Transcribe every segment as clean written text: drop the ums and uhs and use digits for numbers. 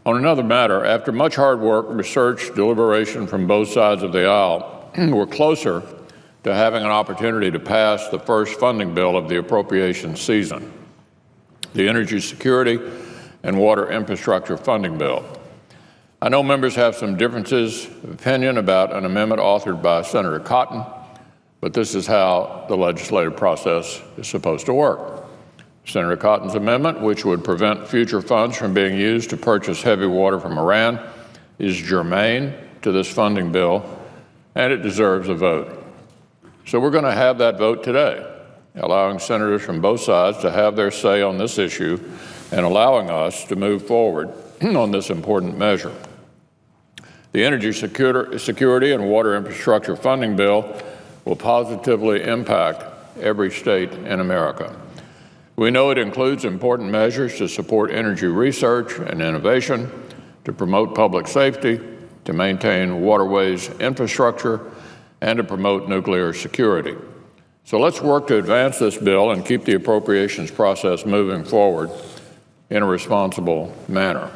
On another matter, after much hard work, research, deliberation from both sides of the aisle, we're closer to having an opportunity to pass the first funding bill of the appropriations season, the Energy Security and Water Infrastructure Funding Bill. I know members have some differences of opinion about an amendment authored by Senator Cotton, but this is how the legislative process is supposed to work. Senator Cotton's amendment, which would prevent future funds from being used to purchase heavy water from Iran, is germane to this funding bill, and it deserves a vote. So we're going to have that vote today, allowing senators from both sides to have their say on this issue and allowing us to move forward on this important measure. The Energy Security and Water Infrastructure Funding Bill will positively impact every state in America. We know it includes important measures to support energy research and innovation, to promote public safety, to maintain waterways infrastructure, and to promote nuclear security. So let's work to advance this bill and keep the appropriations process moving forward in a responsible manner.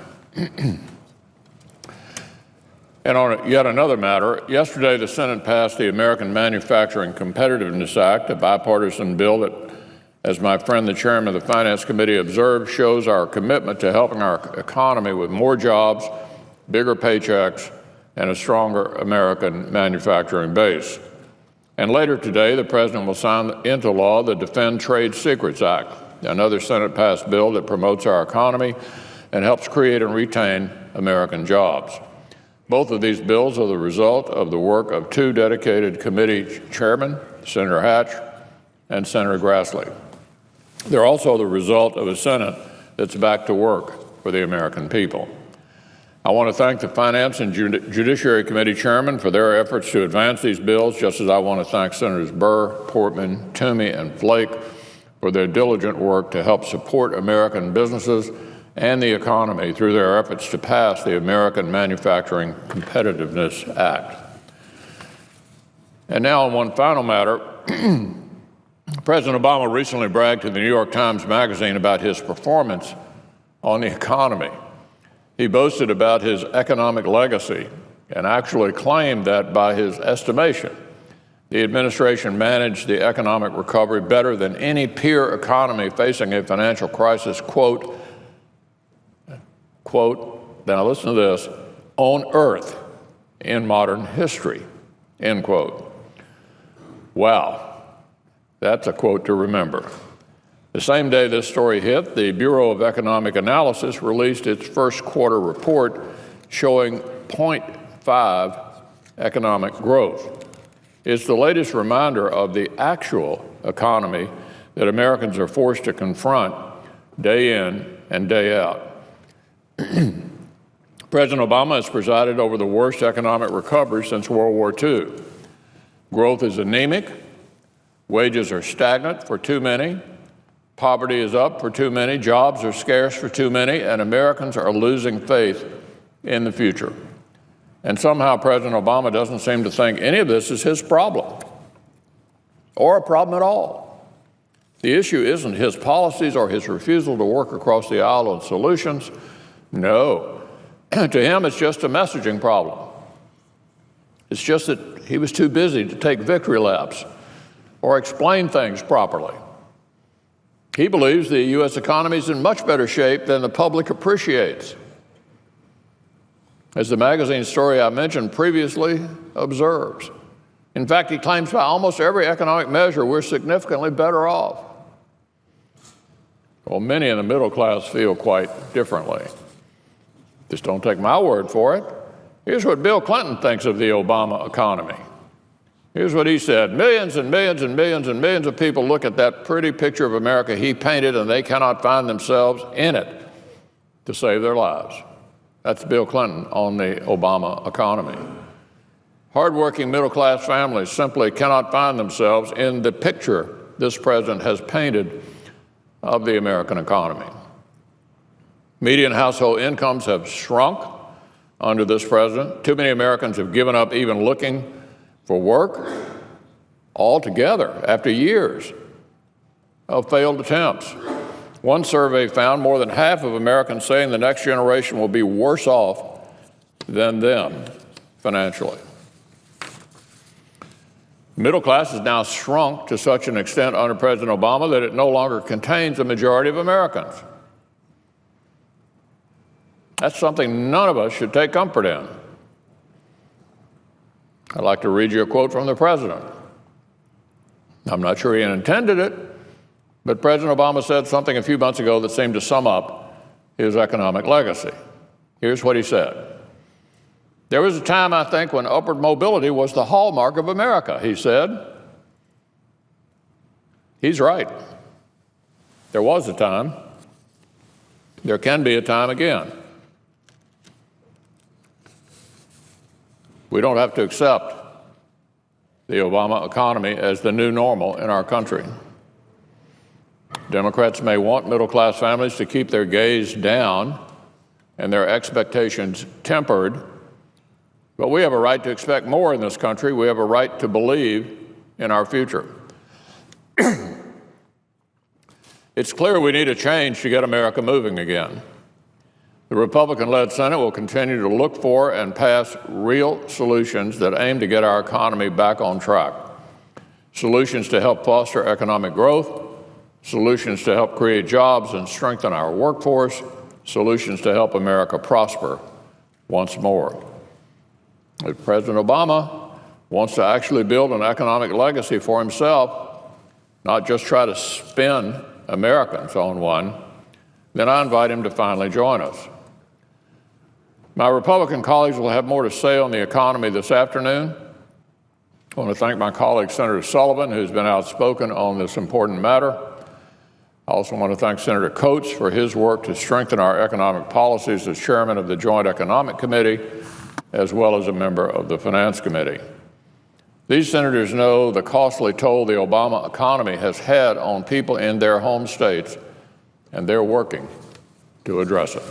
And on yet another matter, yesterday the Senate passed the American Manufacturing Competitiveness Act, a bipartisan bill that, as my friend the chairman of the Finance Committee observed, shows our commitment to helping our economy with more jobs, bigger paychecks, and a stronger American manufacturing base. And later today, the President will sign into law the Defend Trade Secrets Act, another Senate-passed bill that promotes our economy and helps create and retain American jobs. Both of these bills are the result of the work of two dedicated committee chairmen, Senator Hatch and Senator Grassley. They're also the result of a Senate that's back to work for the American people. I want to thank the Finance and Judiciary Committee chairmen for their efforts to advance these bills, just as I want to thank Senators Burr, Portman, Toomey, and Flake for their diligent work to help support American businesses and the economy through their efforts to pass the American Manufacturing Competitiveness Act. And now on one final matter, President Obama recently bragged to the New York Times Magazine about his performance on the economy. He boasted about his economic legacy and actually claimed that by his estimation, the administration managed the economic recovery better than any peer economy facing a financial crisis, quote, now listen to this, on earth in modern history, end quote. Wow, that's a quote to remember. The same day this story hit, the Bureau of Economic Analysis released its first quarter report showing 0.5 economic growth. It's the latest reminder of the actual economy that Americans are forced to confront day in and day out. President Obama has presided over the worst economic recovery since World War II. Growth is anemic, wages are stagnant for too many, poverty is up for too many, jobs are scarce for too many, and Americans are losing faith in the future. And somehow President Obama doesn't seem to think any of this is his problem, or a problem at all. The issue isn't his policies or his refusal to work across the aisle on solutions. No, to him it's just a messaging problem. It's just that he was too busy to take victory laps or explain things properly. He believes the U.S. economy is in much better shape than the public appreciates. As the magazine story I mentioned previously observes. In fact, he claims by almost every economic measure we're significantly better off. Well, many in the middle class feel quite differently. Just don't take my word for it. Here's what Bill Clinton thinks of the Obama economy. Here's what he said: millions and millions and millions and millions of people look at that pretty picture of America he painted and they cannot find themselves in it to save their lives. That's Bill Clinton on the Obama economy. Hardworking middle-class families simply cannot find themselves in the picture this president has painted of the American economy. Median household incomes have shrunk under this president. Too many Americans have given up even looking for work altogether after years of failed attempts. One survey found more than half of Americans saying the next generation will be worse off than them financially. The middle class has now shrunk to such an extent under President Obama that it no longer contains a majority of Americans. That's something none of us should take comfort in. I'd like to read you a quote from the president. I'm not sure he intended it, but President Obama said something a few months ago that seemed to sum up his economic legacy. Here's what he said. There was a time, I think, when upward mobility was the hallmark of America, he said. He's right. There was a time. There can be a time again. We don't have to accept the Obama economy as the new normal in our country. Democrats may want middle-class families to keep their gaze down and their expectations tempered, but we have a right to expect more in this country. We have a right to believe in our future. It's clear we need a change to get America moving again. The Republican-led Senate will continue to look for and pass real solutions that aim to get our economy back on track. Solutions to help foster economic growth, solutions to help create jobs and strengthen our workforce, solutions to help America prosper once more. If President Obama wants to actually build an economic legacy for himself, not just try to spin Americans on one, then I invite him to finally join us. My Republican colleagues will have more to say on the economy this afternoon. I want to thank my colleague, Senator Sullivan, who's been outspoken on this important matter. I also want to thank Senator Coates for his work to strengthen our economic policies as chairman of the Joint Economic Committee, as well as a member of the Finance Committee. These senators know the costly toll the Obama economy has had on people in their home states, and they're working to address it.